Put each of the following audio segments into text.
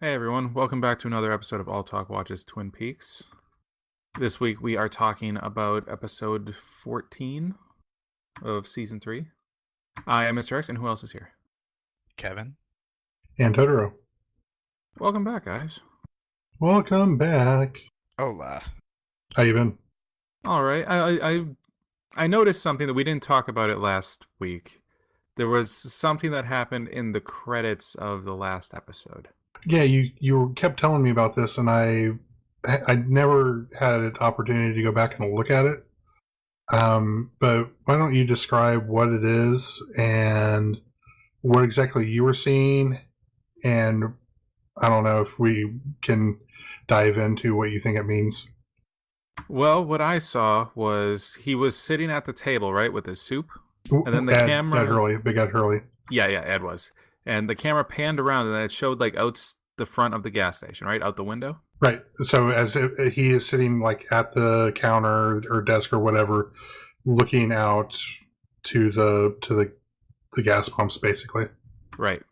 Hey everyone, welcome back to another episode of Alltalk Watches Twin Peaks. This week we are talking about episode 14 of season 3. I am Mr. X, and who else is here? Kevin. And Totoro. Welcome back, guys. Welcome back. Hola. How you been? Alright, I noticed something that we didn't talk about it last week. There was something that happened in the credits of the last episode. Yeah, you kept telling me about this, and I never had an opportunity to go back and look at it. But why don't you describe what it is and what exactly you were seeing? And I don't know if we can dive into what you think it means. Well, what I saw was he was sitting at the table, right, with his soup. And then the camera... Ed Hurley, Big Ed Hurley. Yeah, Ed was. And the camera panned around, and then it showed, like, out the front of the gas station, right? Out the window? Right. So as if he is sitting, like, at the counter or desk or whatever, looking out to the gas pumps, basically. Right.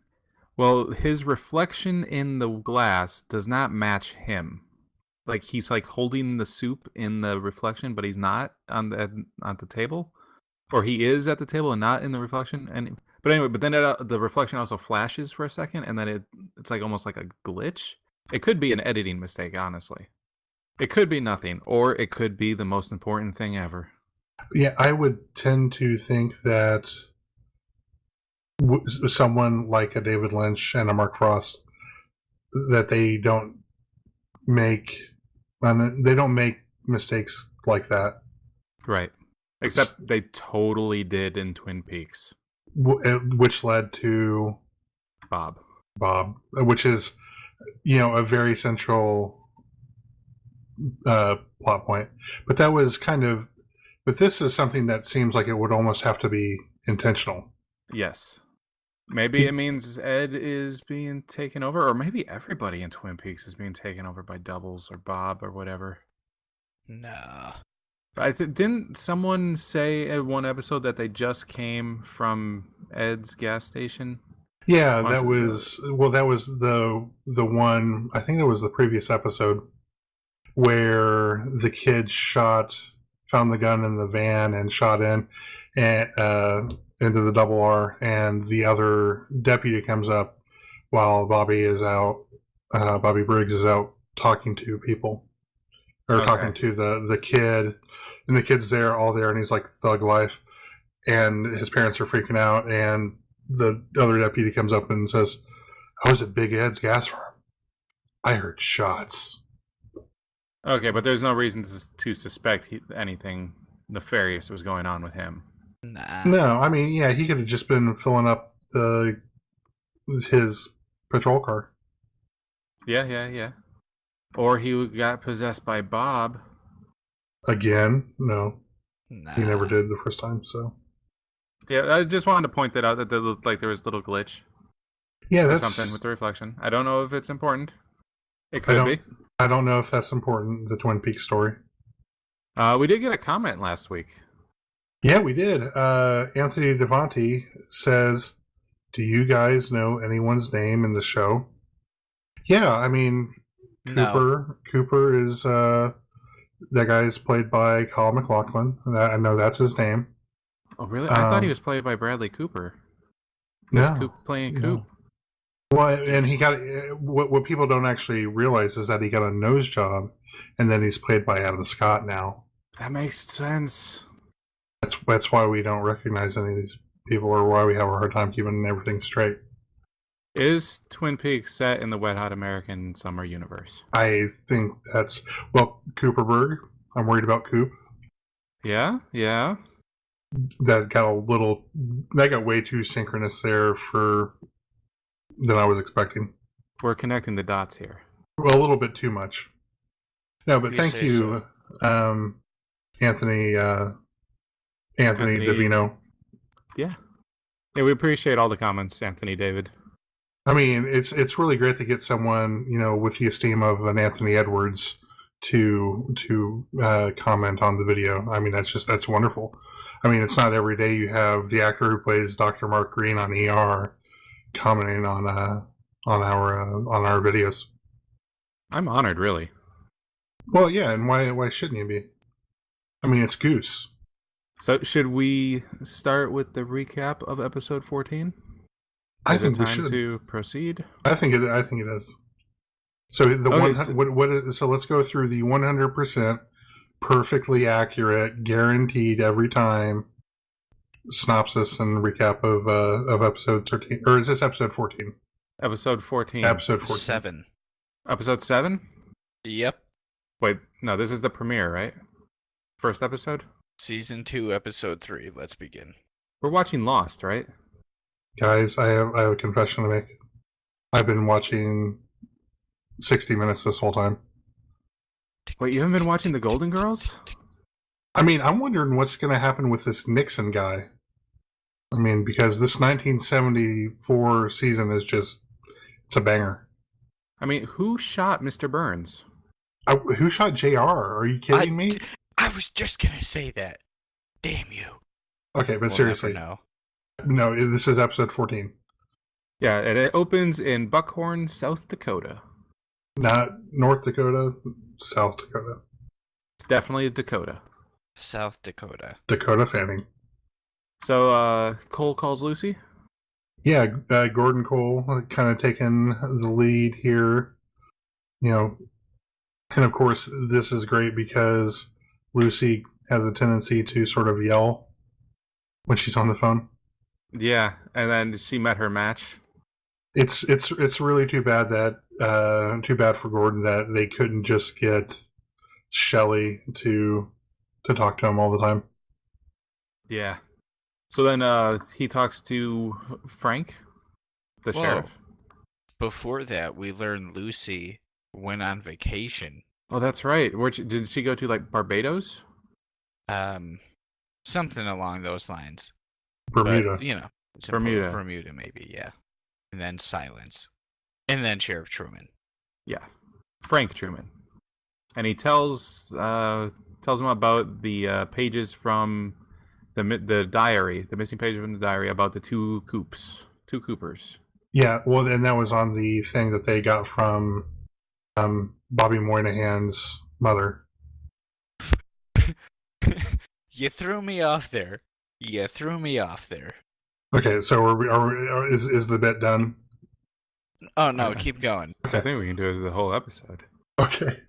Well, his reflection in the glass does not match him. Like, he's, like, holding the soup in the reflection, but he's not on the table. Or he is at the table and not in the reflection. But then the reflection also flashes for a second, and then it's like almost like a glitch. It could be an editing mistake, honestly. It could be nothing, or it could be the most important thing ever. Yeah, I would tend to think that someone like a David Lynch and a Mark Frost, that they don't make mistakes like that. Right. Except they totally did in Twin Peaks. Which led to Bob, which is, a very central plot point. But that was but this is something that seems like it would almost have to be intentional. Yes. Maybe it means Ed is being taken over, or maybe everybody in Twin Peaks is being taken over by doubles or Bob or whatever. No. Didn't someone say in one episode that they just came from Ed's gas station? Yeah, that was the one, I think it was the previous episode, where the kid found the gun in the van and shot in into the double R, and the other deputy comes up while Bobby Briggs is out talking to people. Or talking to the kid, and the kid's all there, and he's like thug life, and his parents are freaking out, and the other deputy comes up and says, "I was at Big Ed's gas farm. I heard shots." Okay, but there's no reason to suspect anything nefarious was going on with him. Nah. No, I mean, yeah, he could have just been filling up his patrol car. Yeah. Or he got possessed by Bob. Again? No. Nah. He never did the first time, so. Yeah, I just wanted to point that out, that there looked like there was a little glitch. Yeah, or that's something with the reflection. I don't know if it's important. It could be. I don't know if that's important, the Twin Peaks story. We did get a comment last week. Yeah, we did. Anthony Devonti says, "Do you guys know anyone's name in the show?" Yeah, I mean... No. Cooper is that guy's played by Kyle MacLachlan. I know that's his name. Oh, really? I thought he was played by Bradley Cooper. No, Coop playing Coop. Well, and he got what people don't actually realize is that he got a nose job, and then he's played by Adam Scott now. That makes sense. That's why we don't recognize any of these people, or why we have a hard time keeping everything straight. Is Twin Peaks set in the Wet Hot American Summer universe? I think that's... Well, Cooperberg. I'm worried about Coop. Yeah. That got way too synchronous there than I was expecting. We're connecting the dots here. Well, a little bit too much. No, but thank you, so. Anthony Davino. Yeah, we appreciate all the comments, Anthony David. I mean, it's really great to get someone, with the esteem of an Anthony Edwards to comment on the video. I mean, that's wonderful. I mean, it's not every day you have the actor who plays Dr. Mark Green on ER commenting on on our videos. I'm honored, really. Well, yeah, and why shouldn't you be? I mean, it's Goose. So, should we start with the recap of episode 14? I Is it think we time should. to proceed? I think it is. So the Okay, so let's go through the 100% perfectly accurate, guaranteed every time synopsis and recap of episode 13, or is this episode 14? Episode 14. Episode 14. 7. Episode 7? Yep. Wait, no, this is the premiere, right? First episode? Season 2, episode 3. Let's begin. We're watching Lost, right? Guys, I have a confession to make. I've been watching 60 Minutes this whole time. Wait, you haven't been watching The Golden Girls? I mean, I'm wondering what's going to happen with this Nixon guy. I mean, because this 1974 season is it's a banger. I mean, who shot Mr. Burns? Who shot JR? Are you kidding me? I was just gonna say that. Damn you. Okay, but We'll seriously. never know. No, this is episode 14. Yeah, and it opens in Buckhorn, South Dakota. Not North Dakota, South Dakota. It's definitely Dakota. South Dakota. Dakota Fanning. So, Cole calls Lucy? Yeah, Gordon Cole kind of taking the lead here. You know, and of course, this is great because Lucy has a tendency to sort of yell when she's on the phone. Yeah, and then she met her match. It's really too bad for Gordon that they couldn't just get Shelley to talk to him all the time. Yeah. So then he talks to Frank, the sheriff. Before that, we learned Lucy went on vacation. Oh, that's right. Did she go to, like, Barbados? Something along those lines. Bermuda. But, it's Bermuda. Bermuda, maybe, yeah. And then silence. And then Sheriff Truman. Yeah. Frank Truman. And he tells him about the pages from the diary, the missing pages from the diary about the two Coopers. Yeah, well, and that was on the thing that they got from Bobby Moynihan's mother. You threw me off there. Okay, so is the bit done? Oh, no, keep going. I think we can do it the whole episode. Okay,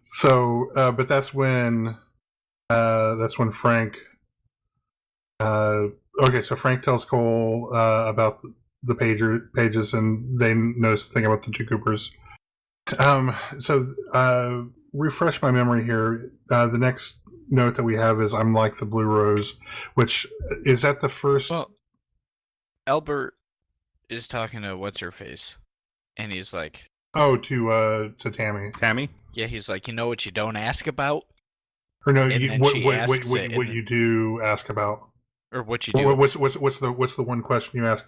so but that's when Frank. Okay, so Frank tells Cole about the pages, and they notice the thing about the two Coopers. So refresh my memory here. The next note that we have is "I'm like the Blue Rose," which is at the first. Well, Albert is talking to what's her face, and he's like, "Oh, to Tammy." Tammy? Yeah, he's like, you know what you don't ask about, Or no, And then she asks it, what and you do ask about? or what you do. What's the one question you ask?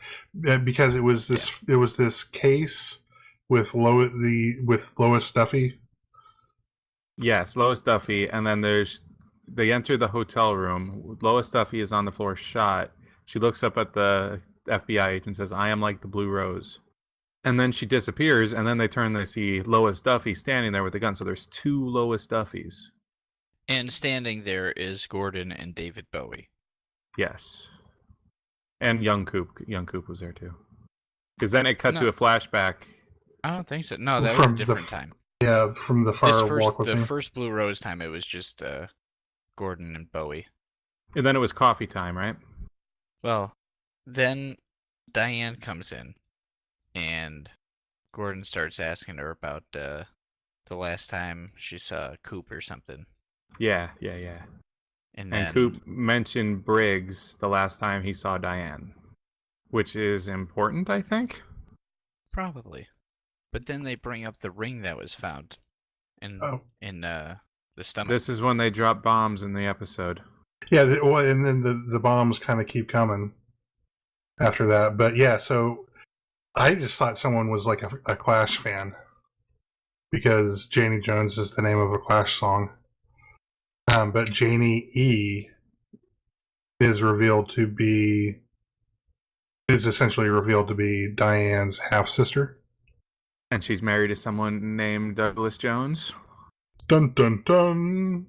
Because it was this case with Lois Duffy. Yes, Lois Duffy. And then they enter the hotel room. Lois Duffy is on the floor shot. She looks up at the FBI agent and says, "I am like the Blue Rose." And then she disappears, and then they see Lois Duffy standing there with the gun. So there's two Lois Duffys. And standing there is Gordon and David Bowie. Yes. And young Coop. Young Coop was there too. Because then it cut No. to a flashback. I don't think so. No, that was From a different time. Yeah, from the fire walk with The me. first Blue Rose time, it was just Gordon and Bowie. And then it was coffee time, right? Well, then Diane comes in, and Gordon starts asking her about the last time she saw Coop or something. Yeah. And And Coop mentioned Briggs the last time he saw Diane, which is important, I think. probably. But then they bring up the ring that was found in the stomach. This is when they drop bombs in the episode. Yeah, and then the bombs kind of keep coming after that. But yeah, so I just thought someone was like a Clash fan because Janie Jones is the name of a Clash song. But Janie E is essentially revealed to be Diane's half sister. And she's married to someone named Douglas Jones. Dun dun dun.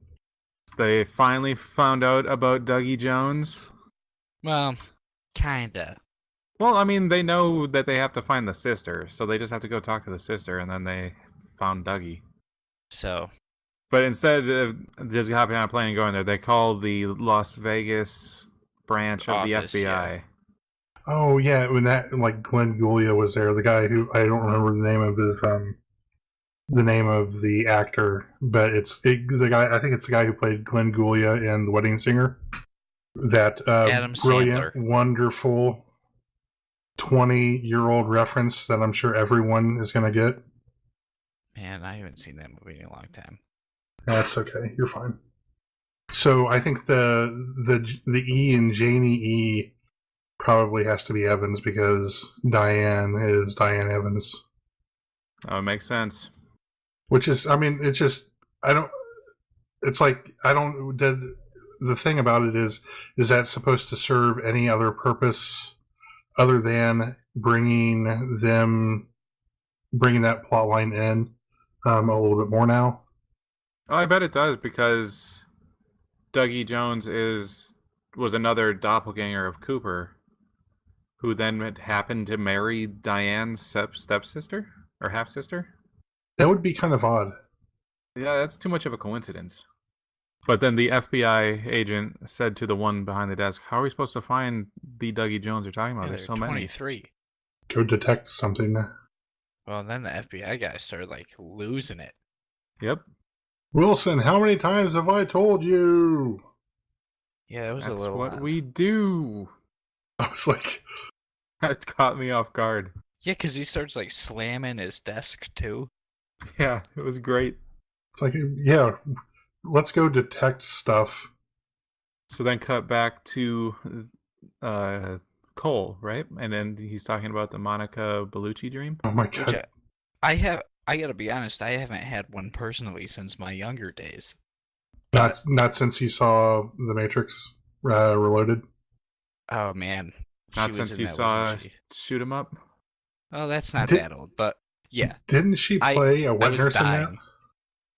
They finally found out about Dougie Jones. Well, kinda. Well, I mean, they know that they have to find the sister, so they just have to go talk to the sister, and then they found Dougie. So, But instead of just hopping on a plane and going there, they call the Las Vegas branch of Office, the FBI. Oh yeah, when that like Glenn Gulia was there, the guy who I don't remember the name of his the name of the actor, but the guy. I think it's the guy who played Glenn Gulia in The Wedding Singer. That Adam brilliant, Sandler. wonderful 20-year-old reference that I'm sure everyone is going to get. Man, I haven't seen that movie in a long time. That's okay. You're fine. So I think the E in Janie E probably has to be Evans because Diane is Diane Evans. Oh, it makes sense. Which is, I mean, it's just, I don't, it's like, I don't, the thing about it is that supposed to serve any other purpose other than bringing that plot line in a little bit more now? Oh, I bet it does, because Dougie Jones was another doppelganger of Cooper, who then had happened to marry Diane's stepsister or half sister. That would be kind of odd. Yeah, that's too much of a coincidence. But then the FBI agent said to the one behind the desk, "How are we supposed to find the Dougie Jones you're talking about? Yeah, There's so they're many." 23. Go detect something. Well, then the FBI guys started like losing it. Yep. Wilson, how many times have I told you? Yeah, it was That's a little what odd. we do. I was like, That caught me off guard. Yeah, because he starts like slamming his desk too. Yeah, it was great. it's like, yeah, let's go detect stuff. So then cut back to Cole, right? And then he's talking about the Monica Bellucci dream. Oh my Which god. I gotta be honest, I haven't had one personally since my younger days. Not since you saw The Matrix Reloaded. Oh man, Not she was since in you that, saw wasn't she? Shoot 'em Up. Oh, that's not Did- that old, but yeah, Didn't she play a I wet was nurse in that? dying.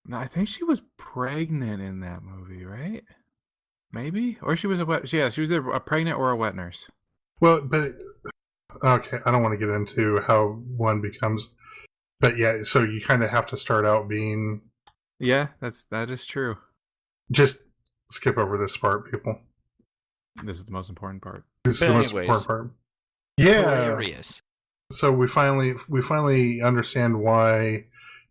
No, I think she was pregnant in that movie, right? Maybe, or she was a wet. Yeah, she was either a pregnant or a wet nurse. Well, but okay, I don't want to get into how one becomes. But yeah, so you kind of have to start out being. Yeah, that is true. Just skip over this part, people. This is the most important part. This But is the most anyways, important part. Yeah. Hilarious. So we finally understand why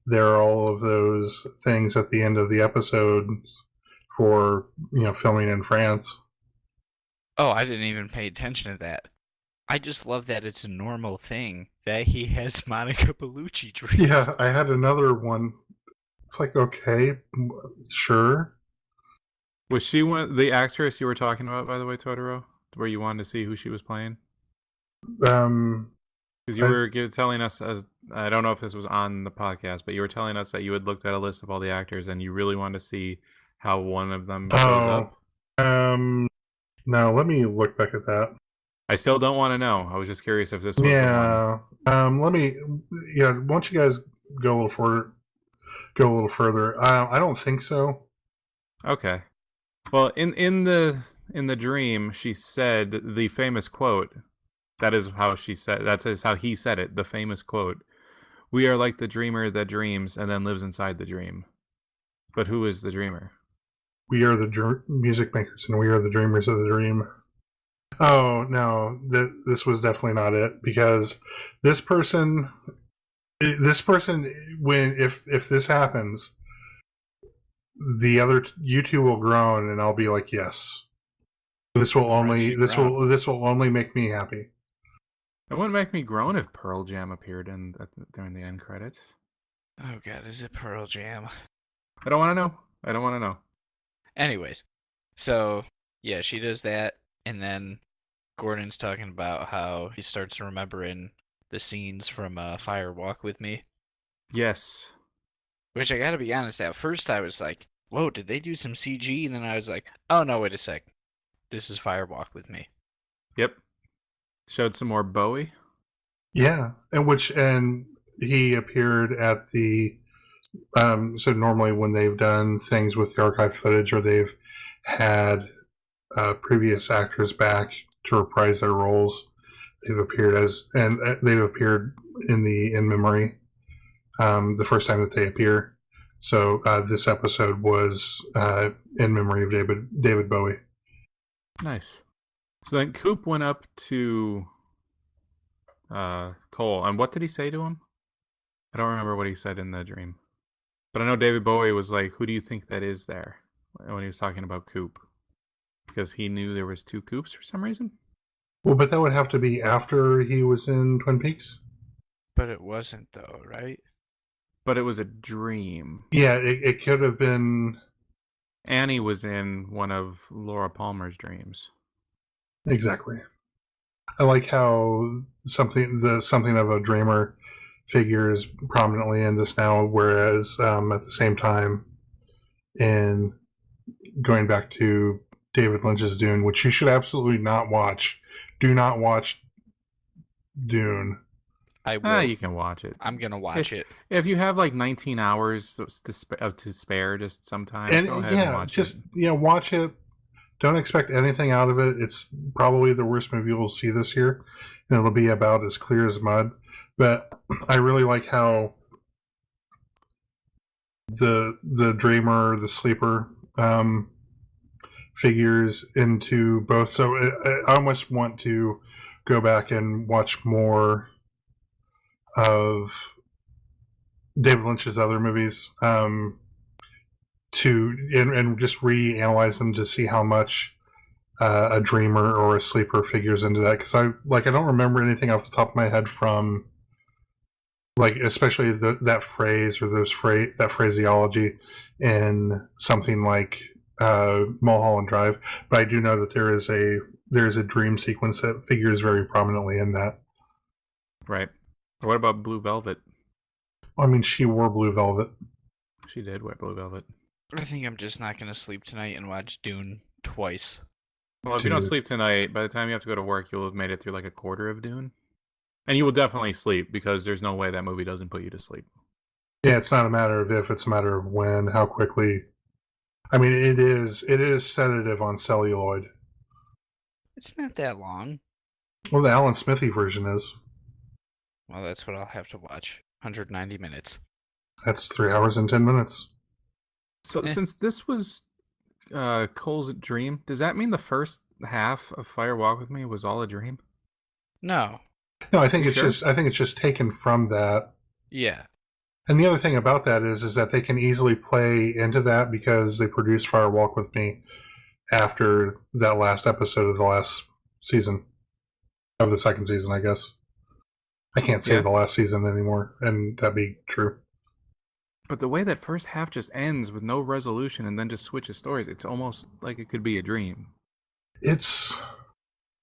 there are all of those things at the end of the episodes for filming in France. Oh, I didn't even pay attention to that. I just love that it's a normal thing that he has Monica Bellucci dreams. Yeah, I had another one. It's like, okay, sure. Was she the actress you were talking about, by the way, Totoro? Where you wanted to see who she was playing? Because you were telling us, I don't know if this was on the podcast, but you were telling us that you had looked at a list of all the actors and you really wanted to see how one of them shows up. No, let me look back at that. I still don't want to know. I was just curious if this was the one. Why don't you guys go a little further? I don't think so. Okay. Well, in the dream, she said the famous quote. That is how she said. That is how he said it. The famous quote: "We are like the dreamer that dreams and then lives inside the dream." But who is the dreamer? We are the music makers, and we are the dreamers of the dream. Oh no, this was definitely not it, because this person, when if this happens, the other you two will groan, and I'll be like, yes, this will only make me happy. It wouldn't make me groan if Pearl Jam appeared during the end credits. Oh god, is it Pearl Jam? I don't want to know. Anyways, so yeah, she does that, and then Gordon's talking about how he starts remembering the scenes from Fire Walk with Me. Yes. Which I gotta be honest, at first I was like, whoa, did they do some CG? And then I was like, oh no, wait a sec. This is Fire Walk with Me. Yep. Showed some more Bowie. Yeah, and he appeared at the. So normally when they've done things with the archive footage, or they've had previous actors back to reprise their roles, they've appeared in the in memory the first time that they appear. So this episode was in memory of David Bowie. Nice. So then Coop went up to Cole, and what did he say to him? I don't remember what he said in the dream. But I know David Bowie was like, "Who do you think that is there?" when he was talking about Coop. Because he knew there was 2 Coops for some reason. Well, but that would have to be after he was in Twin Peaks. But it wasn't, though, right? But it was a dream. Yeah, it could have been. Annie was in one of Laura Palmer's dreams. Exactly. I like how something of a dreamer figures prominently in this now, whereas at the same time, in going back to David Lynch's Dune, which you should absolutely not watch. Do not watch Dune. I will. You can watch it. I'm gonna watch it. If you have like 19 hours to spare, just sometime, And go ahead and watch it. Watch it. Don't expect anything out of it. It's probably the worst movie you'll see this year, and it'll be about as clear as mud. But I really like how the dreamer, the sleeper, figures into both. So I almost want to go back and watch more of David Lynch's other movies, and just reanalyze them to see how much a dreamer or a sleeper figures into that. Because I don't remember anything off the top of my head from, like, especially that phrase or that phraseology in something like Mulholland Drive. But I do know that there is a dream sequence that figures very prominently in that. Right. What about Blue Velvet? I mean, she wore blue velvet. She did wear Blue Velvet. I think I'm just not gonna sleep tonight and watch Dune twice. Well, if you don't sleep tonight, by the time you have to go to work, you'll have made it through like a quarter of Dune. And you will definitely sleep, because there's no way that movie doesn't put you to sleep. Yeah, it's not a matter of if, it's a matter of when, how quickly. I mean, it is sedative on celluloid. It's not that long. Well, the Alan Smithy version is. Well, that's what I'll have to watch. 190 minutes. That's 3 hours and 10 minutes. So since this was Cole's dream, does that mean the first half of Fire Walk with Me was all a dream? No. No, I think it's just taken from that. Yeah. And the other thing about that is that they can easily play into that, because they produced Fire Walk with Me after that last episode of the last season of the second season, I guess. I can't say the last season anymore, and that'd be true. But the way that first half just ends with no resolution and then just switches stories, it's almost like it could be a dream. It's...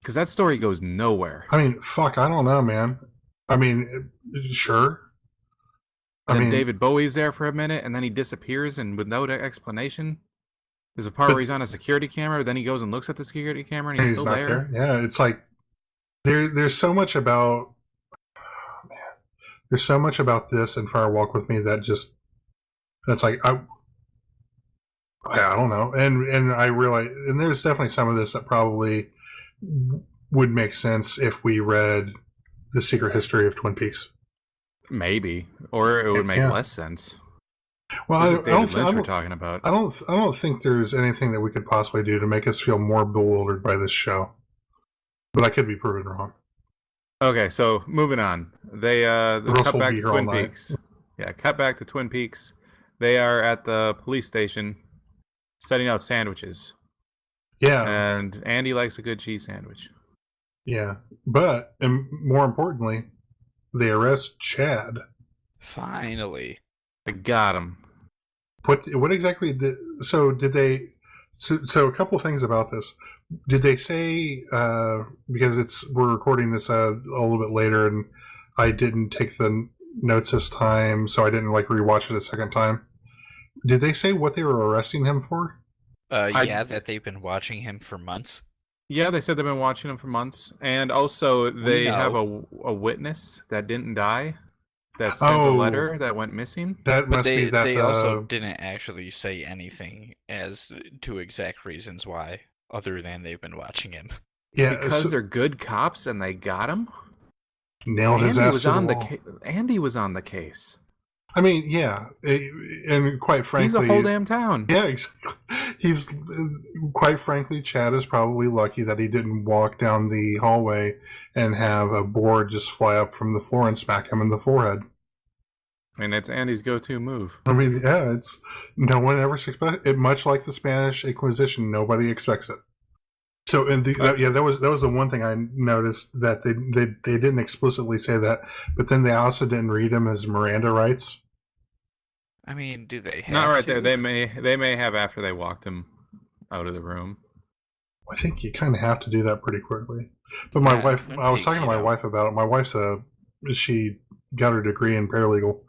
Because that story goes nowhere. I mean, fuck, I don't know, man. I mean, sure. Then David Bowie's there for a minute, and then he disappears, and with no explanation. There's a part where he's on a security camera, then he goes and looks at the security camera, and he's still not there. Yeah, it's like... There's so much about... There's so much about this and Fire Walk with Me that just... It's like, I don't know. And I realize... And there's definitely some of this that probably would make sense if we read The Secret History of Twin Peaks. Maybe. Or it would make less sense. Well, I don't think we're talking about. I don't think there's anything that we could possibly do to make us feel more bewildered by this show. But I could be proven wrong. Okay, so moving on. They cut back to Twin Peaks. Yeah, cut back to Twin Peaks. They are at the police station setting out sandwiches. Yeah. And Andy likes a good cheese sandwich. Yeah. But, and more importantly, they arrest Chad. Finally. They got him. What exactly did they... So a couple things about this. Did they say, because we're recording this a little bit later, and I didn't take the notes this time, so I didn't rewatch it a second time. Did they say what they were arresting him for? That they've been watching him for months. Yeah, they said they've been watching him for months, and also they have a witness that didn't die. that sent a Oh, letter that went missing. that But must be that. they also didn't actually say anything as to exact reasons why, other than they've been watching him. Yeah, Because so, they're good cops and they got him. nailed his Andy ass was to the on the wall. Andy was on the case. I mean, yeah, and quite frankly, He's a whole damn town. Yeah, exactly. He's quite frankly, Chad is probably lucky that he didn't walk down the hallway and have a board just fly up from the floor and smack him in the forehead. I mean, it's Andy's go-to move. I mean, yeah, it's no one ever expects it. Much like the Spanish Inquisition, nobody expects it. So, and that was the one thing I noticed, that they didn't explicitly say that, but then they also didn't read him as Miranda rights. I mean, do they have Not right to? there. They may have after they walked him out of the room. I think you kind of have to do that pretty quickly. But my wife, I was talking to my wife about it. My wife's she got her degree in paralegal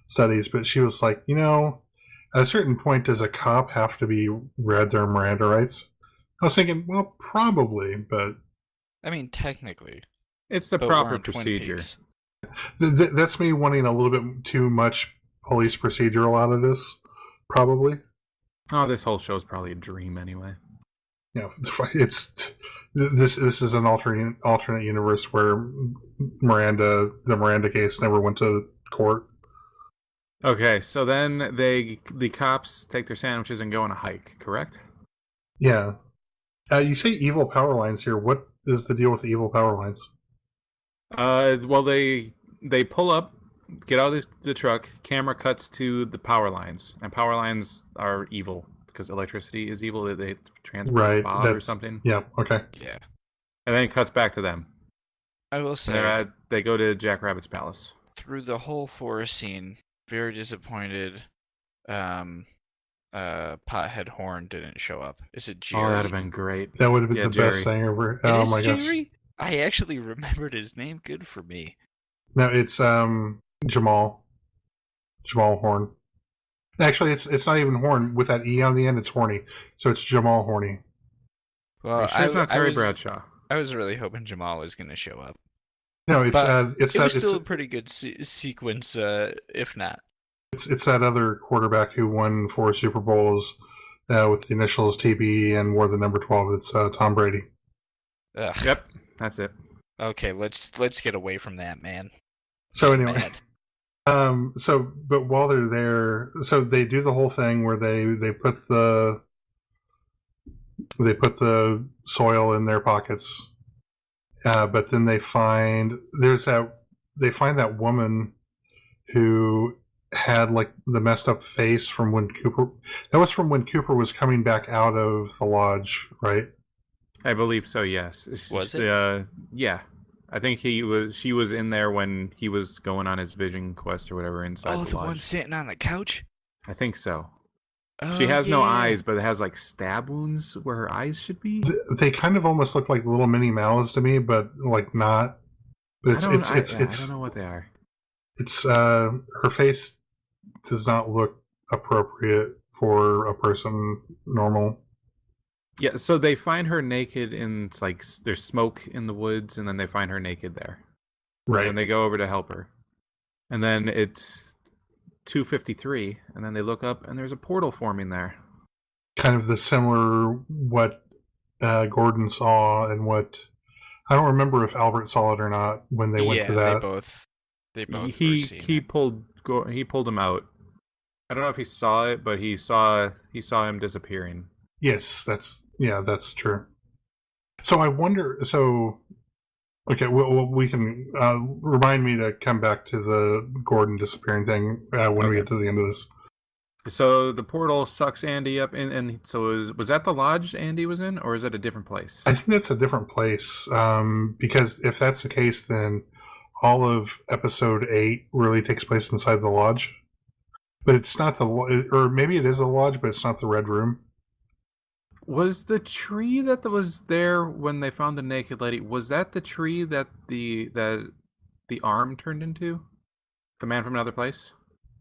studies, but she was like, at a certain point, does a cop have to be read their Miranda rights? I was thinking, well, probably, but I mean, technically, It's the but proper we're in Twin procedure. Peaks. that's me wanting a little bit too much police procedural out of this, probably. Oh, this whole show's probably a dream anyway. It's this is an alternate universe where the Miranda case never went to court. Okay, so then the cops take their sandwiches and go on a hike, correct? Yeah. You say evil power lines here. What is the deal with the evil power lines? Well, they pull up, get out of the truck, camera cuts to the power lines, and power lines are evil because electricity is evil. They transport Bob or something. Yeah, okay. Yeah. And then it cuts back to them. I will say, They go to Jack Rabbit's palace. through the whole forest scene, very disappointed. Pothead Horn didn't show up. Is it Jerry? Oh, that'd have been great. That would have been the Jerry. best thing ever. It is my gosh. Jerry? I actually remembered his name. Good for me. No, it's Jamal Horn. Actually, it's not even Horn with that E on the end. It's Horny, so it's Jamal Horny. Well, Sure it's not Terry Bradshaw. I was really hoping Jamal was going to show up. No, it's it was still a pretty good sequence, if not. It's that other quarterback who won 4 Super Bowls with the initials TB and wore the number 12. It's Tom Brady. Ugh. Yep, that's it. Okay, let's get away from that, man. So anyway, Mad. But while they're there, so they do the whole thing where they put the soil in their pockets, but then they find that woman who had like the messed up face from when Cooper. That was from when Cooper was coming back out of the lodge, right? I believe so. Yes. Was it? Yeah. I think she was in there when he was going on his vision quest or whatever inside the lodge. The one sitting on the couch? I think so. Oh, She has no yeah. eyes, but it has like stab wounds where her eyes should be. They kind of almost look like little mini mouths to me, but like not. But I don't know what they are. It's her face does not look appropriate for a person normal. Yeah, so they find her naked and it's like there's smoke in the woods, and then they find her naked there. Right. And they go over to help her. And then it's 2:53, and then they look up and there's a portal forming there. Kind of the similar what Gordon saw and what I don't remember if Albert saw it or not when they went to that. They both. He pulled him out. I don't know if he saw it, but he saw him disappearing. Yes, that's true. So I wonder. So okay, we can remind me to come back to the Gordon disappearing thing when we get to the end of this. So the portal sucks Andy up, and so was that the lodge Andy was in, or is it a different place? I think that's a different place because if that's the case, then all of episode 8 really takes place inside the lodge. But it's not or maybe it is the lodge, but it's not the Red Room. Was the tree that was there when they found the naked lady, was that the tree that the arm turned into? The man from another place?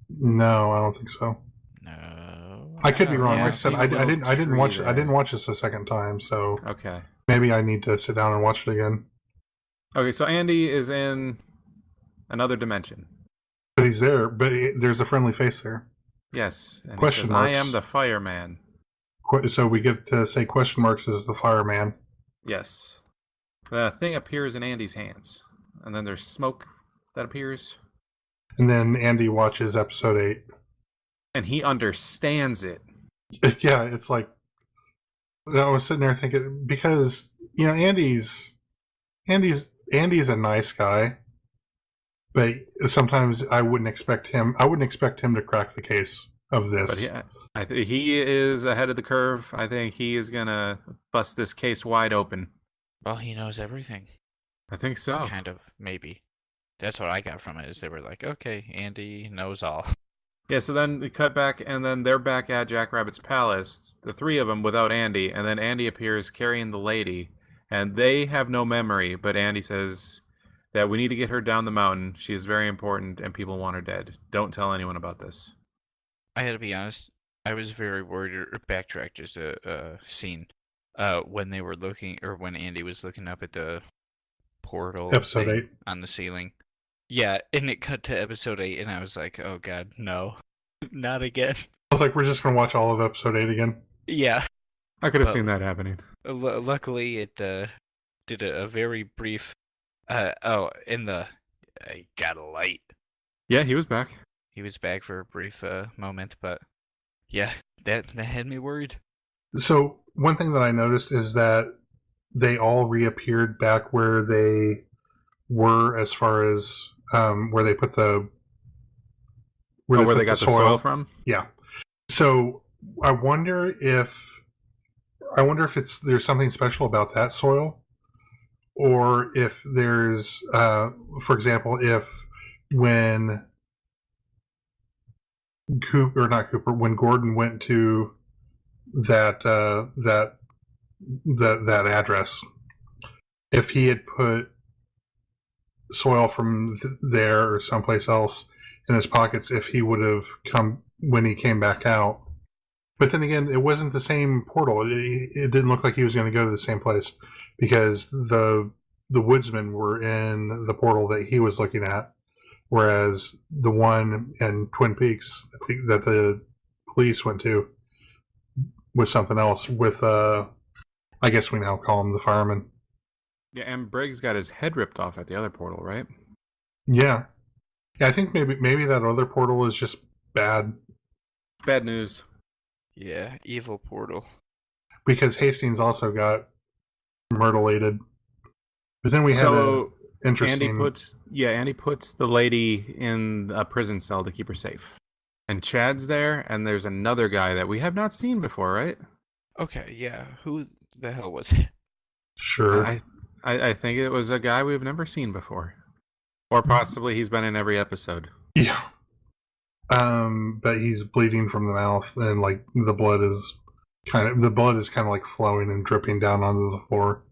No, I don't think so. No. I could be wrong. Yeah, Like I said, I didn't watch this a second time, so okay. Maybe I need to sit down and watch it again. Okay, so Andy is in another dimension. But he's there. But there's a friendly face there. Yes, and he Question says, "I marks. am the fireman." So we get to say question marks as the fireman. Yes. The thing appears in Andy's hands, and then there's smoke that appears, And then Andy watches episode 8. and he understands it. Yeah, it's like I was sitting there thinking, because Andy's a nice guy, but sometimes I wouldn't expect him to crack the case of this. But he is ahead of the curve. I think he is gonna bust this case wide open. Well, he knows everything. I think so. Kind of, maybe. That's what I got from it, is they were like, okay, Andy knows all. Yeah, so then we cut back, and then they're back at Jack Rabbit's palace, the three of them without Andy, and then Andy appears carrying the lady, and they have no memory, but Andy says that we need to get her down the mountain. She is very important, and people want her dead. Don't tell anyone about this. I had to be honest, I was very worried, or backtrack just a scene, when they were looking, or when Andy was looking up at the portal Episode 8 on the ceiling. Yeah, and it cut to episode 8, and I was like, oh god, no. Not again. I was like, we're just going to watch all of episode 8 again. Yeah. I could have seen that happening. Luckily, it did a very brief... I got a light. Yeah, he was back. He was back for a brief moment, but yeah, that had me worried. So one thing that I noticed is that they all reappeared back where they were, as far as where they put the where they got the soil from. Yeah. So I wonder if there's something special about that soil, or if there's, for example, if when when Gordon went to that address, if he had put soil from there or someplace else in his pockets, if he would have come when he came back out. But then again, it wasn't the same portal. It didn't look like he was going to go to the same place, because the woodsmen were in the portal that he was looking at, whereas the one in Twin Peaks that the police went to was something else with, I guess we now call him the fireman. Yeah, and Briggs got his head ripped off at the other portal, right? Yeah. I think maybe that other portal is just bad. Bad news. Yeah, evil portal. Because Hastings also got myrtleated. But then we had an interesting... Andy puts the lady in a prison cell to keep her safe. And Chad's there, and there's another guy that we have not seen before, right? Okay, yeah. Who the hell was it? Sure. I think it was a guy we've never seen before. Or possibly he's been in every episode. Yeah. But he's bleeding from the mouth, and like the blood is kind of like flowing and dripping down onto the floor.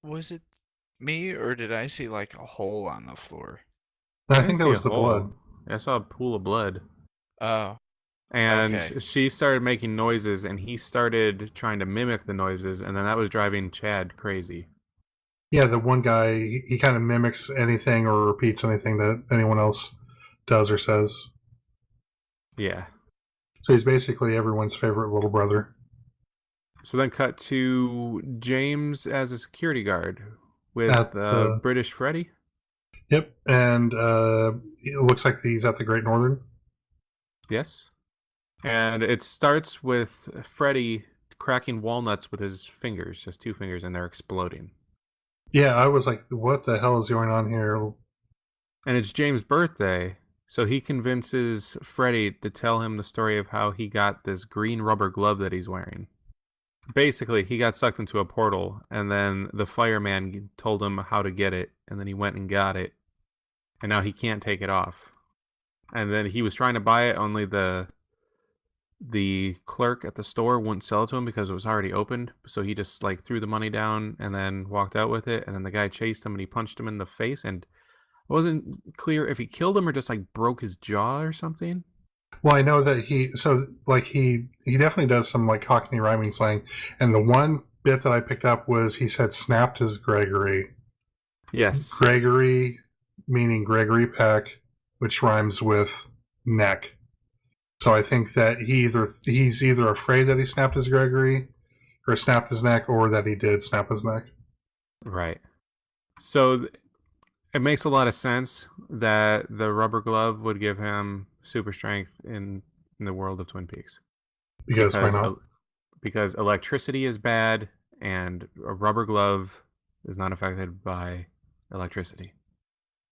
Was it me, or did I see like a hole on the floor? I think that was the blood. I saw a pool of blood. Oh. And okay. She started making noises, and he started trying to mimic the noises, and then that was driving Chad crazy. Yeah, the one guy, he kind of mimics anything or repeats anything that anyone else does or says. Yeah. So he's basically everyone's favorite little brother. So then cut to James as a security guard with British Freddy. Yep, and it looks like he's at the Great Northern. Yes. And it starts with Freddy cracking walnuts with his fingers, just 2 fingers, and they're exploding. Yeah, I was like, what the hell is going on here? And it's James' birthday, so he convinces Freddy to tell him the story of how he got this green rubber glove that he's wearing. Basically, he got sucked into a portal, and then the fireman told him how to get it, and then he went and got it, and now he can't take it off. And then he was trying to buy it, only the clerk at the store wouldn't sell it to him because it was already opened. So he just like threw the money down and then walked out with it. And then the guy chased him and he punched him in the face. And it wasn't clear if he killed him or just like broke his jaw or something. Well, I know that he definitely does some like Cockney rhyming slang. And the one bit that I picked up was he said snapped his Gregory. Yes. Gregory meaning Gregory Peck, which rhymes with neck. So I think that he's either afraid that he snapped his Gregory or snapped his neck, or that he did snap his neck. Right. So it makes a lot of sense that the rubber glove would give him super strength in the world of Twin Peaks. Because why not? Because electricity is bad, and a rubber glove is not affected by electricity.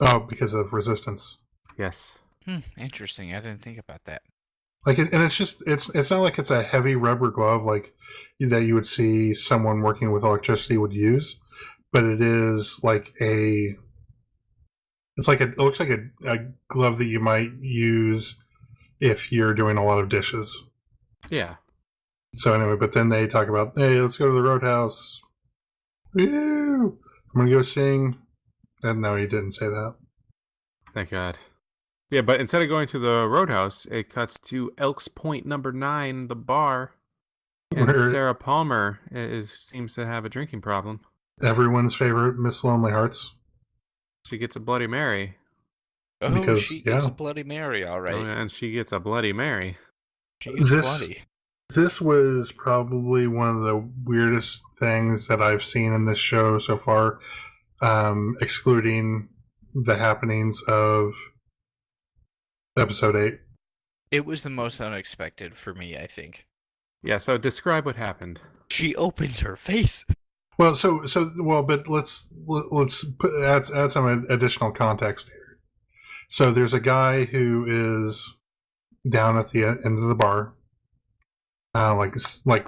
Oh, because of resistance. Yes. Interesting. I didn't think about that. And it's not like it's a heavy rubber glove like that you would see someone working with electricity would use, but it is like it looks like a glove that you might use if you're doing a lot of dishes. Yeah. So anyway, but then they talk about, hey, let's go to the Roadhouse. Woo! I'm gonna go sing. And no, he didn't say that. Thank God. Yeah, but instead of going to the Roadhouse, it cuts to Elks Point number 9, the bar, and Sarah Palmer seems to have a drinking problem. Everyone's favorite Miss Lonely Hearts. She gets a Bloody Mary. Oh, she gets a Bloody Mary, all right. Oh, and she gets a Bloody Mary. She gets bloody. This was probably one of the weirdest things that I've seen in this show so far, excluding the happenings of episode 8. It was the most unexpected for me, I think. Yeah, so describe what happened. She opens her face. Well, but let's add some additional context here. So there's a guy who is down at the end of the bar, like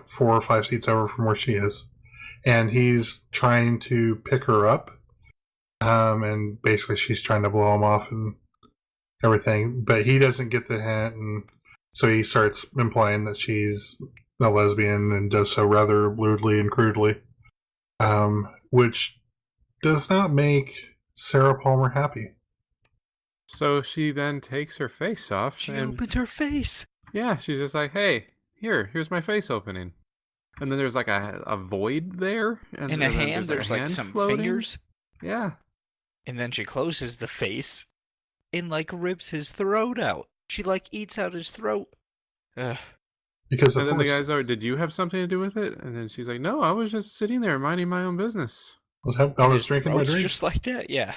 4 or 5 seats over from where she is, and he's trying to pick her up, and basically she's trying to blow him off and everything, but he doesn't get the hint, and so he starts implying that she's a lesbian and does so rather lewdly and crudely, which does not make Sarah Palmer happy. So she then takes her face off. She opens her face. Yeah, she's just like, hey, here's my face opening. And then there's like a void there. And in a hand, there's like some floating. fingers. Yeah. And then she closes the face and like rips his throat out. She like eats out his throat. Ugh. Because and then the guy's like, did you have something to do with it? And then she's like, no, I was just sitting there minding my own business. I was drinking my drink. Just like that, yeah.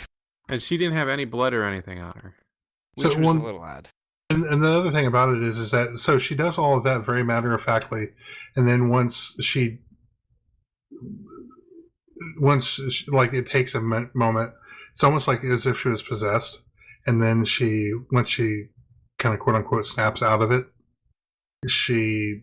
And she didn't have any blood or anything on her. Which was a little odd. And the other thing about it is that, so she does all of that very matter-of-factly, and then once like, it takes a moment, it's almost like as if she was possessed, and then once she kind of quote-unquote snaps out of it, she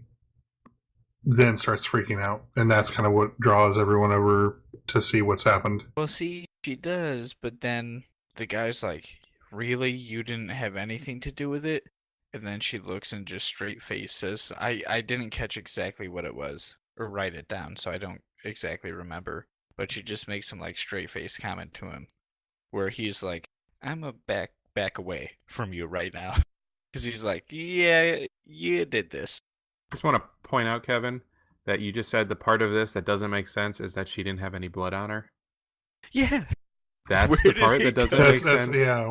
then starts freaking out, and that's kind of what draws everyone over to see what's happened. Well, see, she does, but then the guy's like, really? You didn't have anything to do with it? And then she looks and just straight face says, I didn't catch exactly what it was, or write it down, so I don't exactly remember. But she just makes some like straight face comment to him, where he's like, I'm a back away from you right now. Because he's like, yeah, you did this. I just want to point out, Kevin, that you just said the part of this that doesn't make sense is that she didn't have any blood on her. Yeah. That's the part that doesn't make sense. Yeah,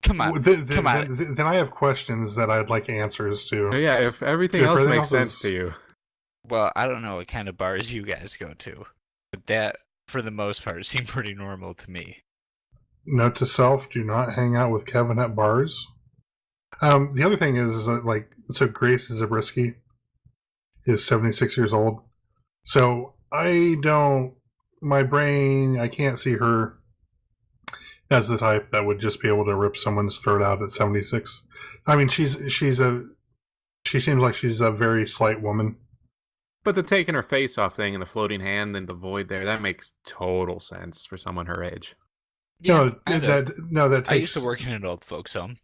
Come on. Come on. Then I have questions that I'd like answers to. Oh, yeah, if everything else makes sense to you. Well, I don't know what kind of bars you guys go to, but that, for the most part, seemed pretty normal to me. Note to self, do not hang out with Kevin at bars. The other thing is that, so Grace Zabriskie is 76 years old. So I can't see her as the type that would just be able to rip someone's throat out at 76. I mean, she seems like she's a very slight woman. But the taking her face off thing and the floating hand and the void there, that makes total sense for someone her age. Yeah, that I used to work in an old folks home.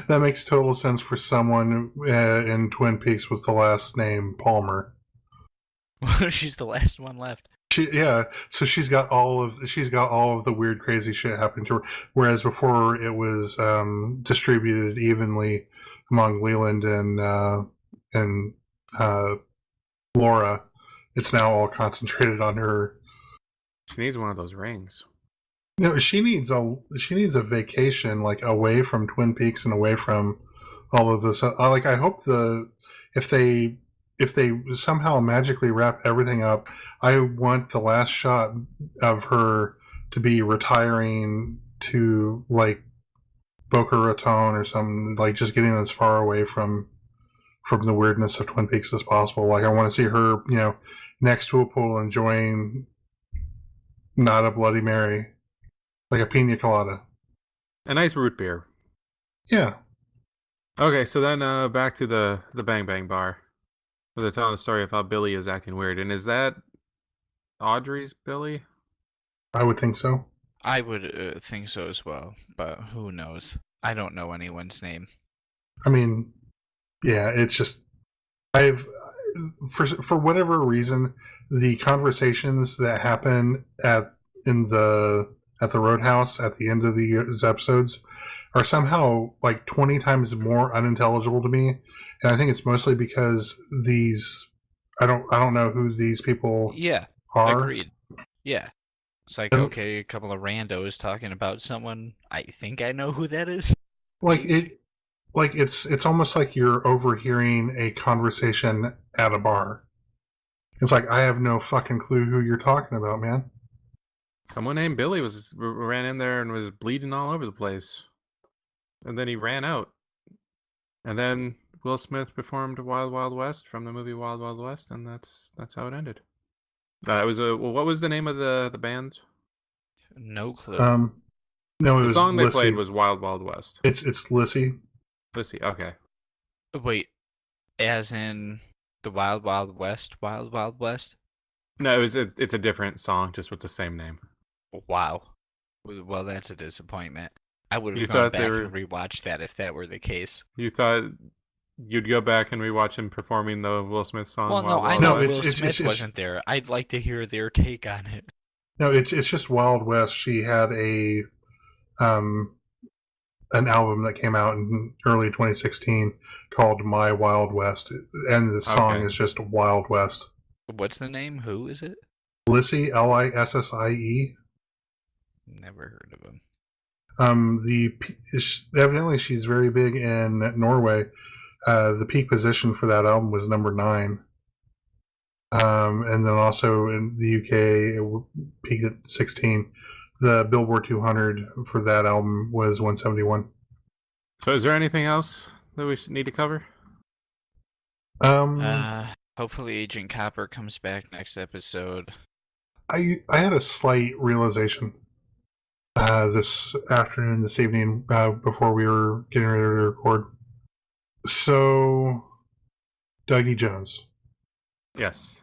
That makes total sense for someone in Twin Peaks with the last name Palmer. She's the last one left. So she's got all of the weird, crazy shit happening to her. Whereas before it was distributed evenly among Leland and Laura. It's now all concentrated on her. She needs one of those rings. She needs a vacation, like away from Twin Peaks and away from all of this. I hope if they if they somehow magically wrap everything up, I want the last shot of her to be retiring to like Boca Raton or something, like just getting as far away from the weirdness of Twin Peaks as possible. Like I want to see her, next to a pool enjoying not a Bloody Mary, like a pina colada. A nice root beer. Yeah. Okay, so then back to the Bang Bang Bar, where they're telling the story of how Billy is acting weird. And is that Audrey's Billy? I would think so. I would think so as well, but who knows? I don't know anyone's name. I mean, yeah, it's just I've for whatever reason the conversations that happen at the Roadhouse at the end of these episodes are somehow like 20 times more unintelligible to me, and I think it's mostly because these I don't know who these people Yeah, are. agreed. Yeah. It's like, okay, a couple of randos talking about someone. I think I know who that is. It's almost like you're overhearing a conversation at a bar. It's like I have no fucking clue who you're talking about, man. Someone named Billy ran in there and was bleeding all over the place, and then he ran out. And then Will Smith performed "Wild Wild West" from the movie Wild Wild West, and that's how it ended. It was what was the name of the band? No clue. No, it The was song they Lissy. played was "Wild Wild West." It's Lissy. Lissy, okay. Wait, as in the Wild Wild West? Wild Wild West? No, it's a different song, just with the same name. Wow. Well, that's a disappointment. I would You have gone thought back they were- and rewatched that if that were the case. You thought you'd go back and rewatch him performing the Will Smith song? Well, no, Wild I Wild know No, West? Will Smith wasn't there. I'd like to hear their take on it. No, it's just Wild West. She had an album that came out in early 2016 called My Wild West, and the song Okay. is just Wild West. What's the name? Who is it? Lissy, Lissie. Never heard of him. Evidently she's very big in Norway. The peak position for that album was number 9. And then also in the UK, it peaked at 16. The Billboard 200 for that album was 171. So is there anything else that we need to cover? Hopefully Agent Copper comes back next episode. I had a slight realization this evening, before we were getting ready to record. So, Dougie Jones. Yes.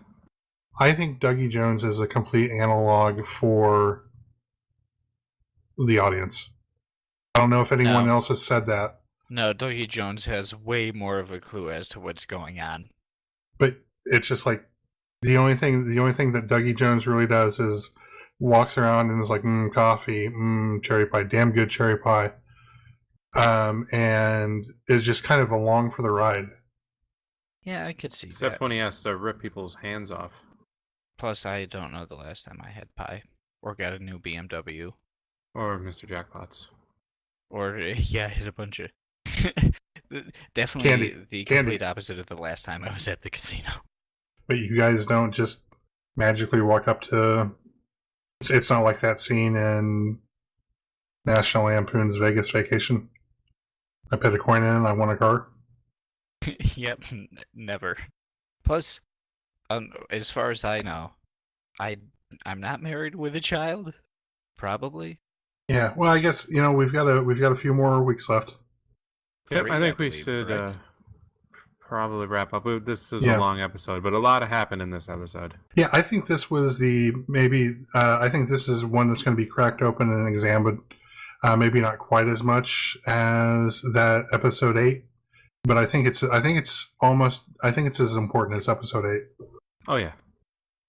I think Dougie Jones is a complete analog for the audience. I don't know if anyone else has said that. No, Dougie Jones has way more of a clue as to what's going on. But it's just like the only thing that Dougie Jones really does is walks around and is like, coffee, cherry pie, damn good cherry pie. And is just kind of along for the ride. Yeah, I could see Except that. when he has to rip people's hands off. Plus, I don't know the last time I had pie. Or got a new BMW. Or Mr. Jackpots. Or, yeah, I hit a bunch of... Definitely the complete opposite of the last time I was at the casino. But you guys don't just magically walk up to... It's not like that scene in National Lampoon's Vegas Vacation. I put a coin in and I won a car. Yep, never. Plus, as far as I know, I'm not married with a child. Probably. Yeah, well, I guess we've got a few more weeks left. Yep, 3, I think we believe, should correct? probably wrap up. This is Yeah. a long episode, but a lot happened in this episode. Yeah, I think this was I think this is one that's going to be cracked open and examined. Maybe not quite as much as that episode 8, but I think it's as important as episode 8. Oh yeah,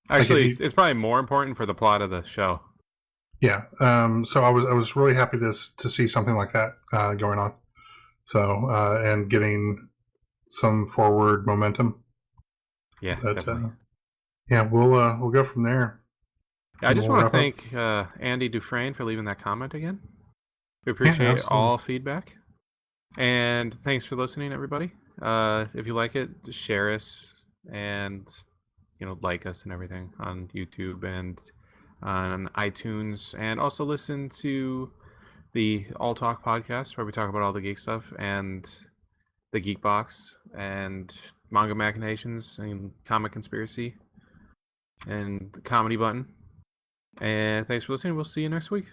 Like, actually, if it's probably more important for the plot of the show. Yeah. So I was really happy to see something like that going on. So and getting some forward momentum. Yeah, But, definitely. yeah, we'll go from there. Yeah, I just We'll want to wrap up. thank Andy Dufresne for leaving that comment again. We Yeah, appreciate absolutely. all feedback. And thanks for listening, everybody. If you like it, share us and like us and everything on YouTube and on iTunes, and also listen to the Alltalk podcast where we talk about all the geek stuff and the Geek Box and manga machinations and comic conspiracy and the comedy button. And thanks for listening. We'll see you next week.